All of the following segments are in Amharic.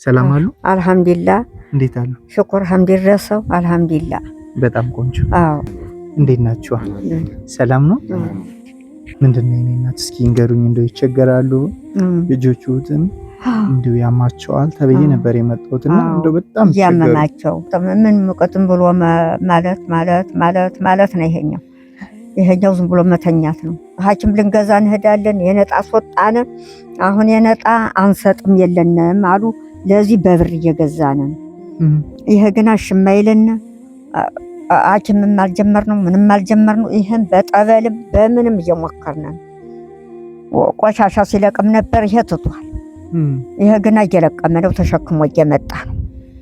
ሰላም አሉ? አልহামዱሊላህ። እንዴት አሉ? ሽኩር ሐምድረሰው አልহামዱሊላህ። በጣም ቆንጆ። አዎ። እንዴት ናችሁ? ሰላም ነው? ምንድነው የኔ እናት እስኪ እንገሩኝ፣ እንደው ይቸገራሉ ልጆቹትን እንደው ያማቸዋል ተብዬ ነበር የመጣሁትና እንደው በጣም ያመማቸው ምን ሙቀትም ብሎ ማለት ነው ይሄኛው ዝም ብሎ መተኛት ነው። ሐኪም ልንገዛ እንሄዳለን፣ የነጣ አስወጣነ። አሁን የነጣ አንሰጥም የለንም አሉ። ለዚህ በብር እየገዛን ነው። ይሄ ግን አሽማይልና ሐኪምም አልጀመርነው ምንም አልጀመርነው። ይሄን በጠበልም በምንም እየሞከርን ነው። ቆሻሻ ሲለቅም ነበር፣ ይሄ ትቷል። ይሄ ግን እየለቀመ ነው፣ ተሸክሞ እየመጣ ነው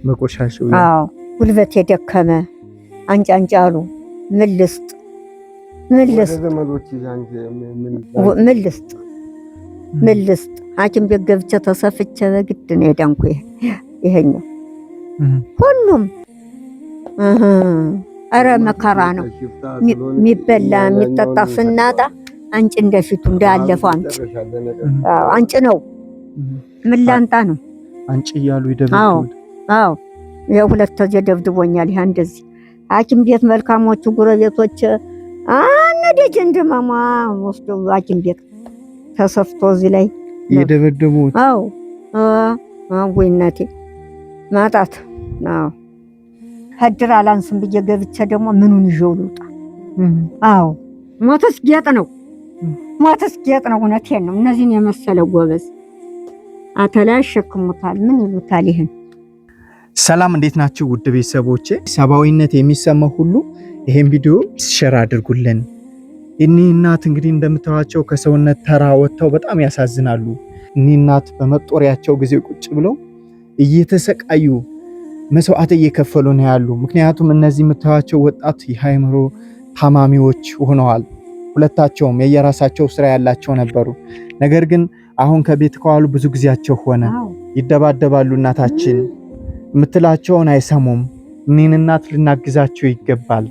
በቆሻሻው። አዎ ጉልበት የደከመ አንጫንጫሉ ምን ልስጥ ሐኪም ቤት ገብቼ ተሰፍቼ በግድ ነው የዳንኩ። ይሄኛው ሁሉም ኧረ መከራ ነው። የሚበላ የሚጠጣ ስናጣ አንጭ እንደፊቱ እንዳለፈው አንጭ ነው። ምን ላንጣ ነው አንጭ እያሉ ይደብዱት። አዎ የሁለት ተጀ ደብድቦኛል። ይሄ እንደዚህ ሐኪም ቤት መልካሞቹ ጉረቤቶች አነደጅ እንደማማ ወስዶ ሐኪም ቤት ተሰፍቶ እዚህ ላይ የደበደቡት። አዎ ወይናቴ ማጣት ነው። ሀድር አላንስም ብዬ ገብቼ ደግሞ ምኑን ይዤው ልውጣ? አዎ ሞተስ ጌጥ ነው። እውነቴን ነው። እነዚህን የመሰለ ጎበዝ አተላ ያሸክሙታል። ምን ይሉታል ይሄን? ሰላም እንዴት ናችሁ ውድ ቤተሰቦቼ? ሰብአዊነት የሚሰማው ሁሉ ይሄን ቪዲዮ ሼር አድርጉልን። እኒህ እናት እንግዲህ እንደምታዋቸው ከሰውነት ተራ ወጥተው በጣም ያሳዝናሉ። እኒህ እናት በመጦሪያቸው ጊዜ ቁጭ ብለው እየተሰቃዩ መስዋዕት እየከፈሉ ነው ያሉ። ምክንያቱም እነዚህ የምታዋቸው ወጣት የሃይምሮ ታማሚዎች ሆነዋል። ሁለታቸውም የየራሳቸው ስራ ያላቸው ነበሩ። ነገር ግን አሁን ከቤት ከዋሉ ብዙ ጊዜያቸው ሆነ። ይደባደባሉ። እናታችን የምትላቸውን አይሰሙም። እኒህን እናት ልናግዛቸው ይገባል።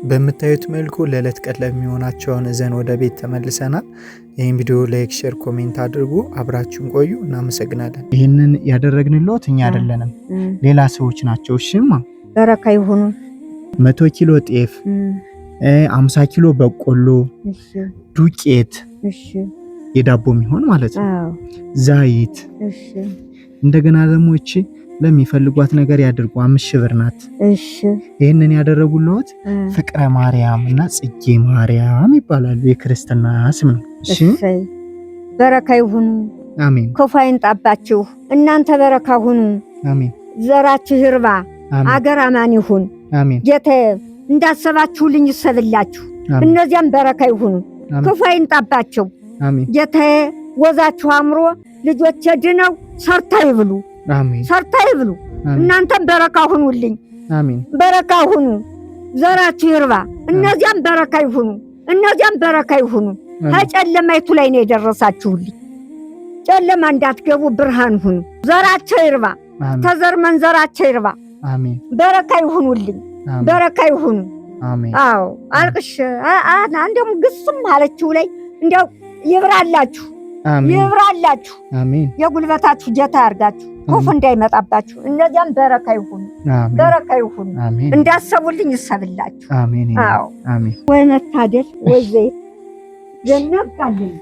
በምታዩት መልኩ ለዕለት ቀለብ የሚሆናቸውን እዘን ወደ ቤት ተመልሰናል። ይህን ቪዲዮ ላይክ፣ ሼር፣ ኮሜንት አድርጉ። አብራችሁን ቆዩ። እናመሰግናለን። ይህንን ያደረግንልዎት እኛ አይደለንም፣ ሌላ ሰዎች ናቸው። እሺማ በረካ ይሁኑ። 100 ኪሎ ጤፍ፣ 50 ኪሎ በቆሎ ዱቄት፣ የዳቦ የሚሆን ማለት ነው፣ ዘይት፣ እንደገና ደግሞ እቺ ለሚፈልጓት ነገር ያድርጉ። 5,000 ብር ናት። ይሄንን ያደረጉልዎት ፍቅረ ማርያም እና ጽጌ ማርያም ይባላሉ። የክርስትና ስም ነው። በረካ ይሁኑ። አሜን። ክፉ አይንጣባችሁ። እናንተ በረካ ሁኑ። አሜን። ዘራችሁ ይርባ። አገር አማን ይሁን። አሜን። ጌታዬ እንዳሰባችሁልኝ ይሰብላችሁ። እነዚያም በረካ ይሁኑ። ክፉ አይንጣባቸው። አሜን። ጌታዬ ወዛችሁ አምሮ ልጆቼ ድነው ሰርታ ይብሉ። አሜን። ሰርታ ይብሉ። እናንተም በረካ ሁኑልኝ። አሜን። በረካ ሁኑ። ዘራችሁ ይርባ። እነዚያም በረካ ይሁኑ። ከጨለማይቱ ላይ ነው የደረሳችሁልኝ። ጨለማ እንዳትገቡ ብርሃን ሁኑ። ዘራቸው ይርባ። ተዘር መንዘራቸው ይርባ። አሜን። በረካ ይሁኑልኝ። በረካ ይሁኑ። አሜን። አዎ አልቅሽ አንደም ግስም አለችው ላይ እንዲያው ይብራላችሁ። ይብራላችሁ። አሜን። የጉልበታችሁ ጌታ ያርጋችሁ። ክፉ እንዳይመጣባችሁ። እነዚያም በረካ ይሁኑ። እንዳሰቡልኝ ይሰብላችሁ። አሜን። አዎ አሜን። ወይ መታደል ወይ ዘይት ዘነብቃልኝ።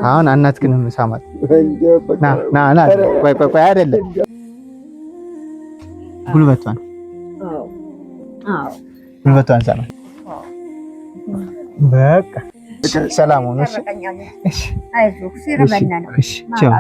አሁን እናት ግን ምሳማት ና ቆይ አይደለም ጉልበቷን ሰማ። በቃ ሰላም ሆኖ እሺ። አይዞህ ሲረበና ነው። እሺ ቻው።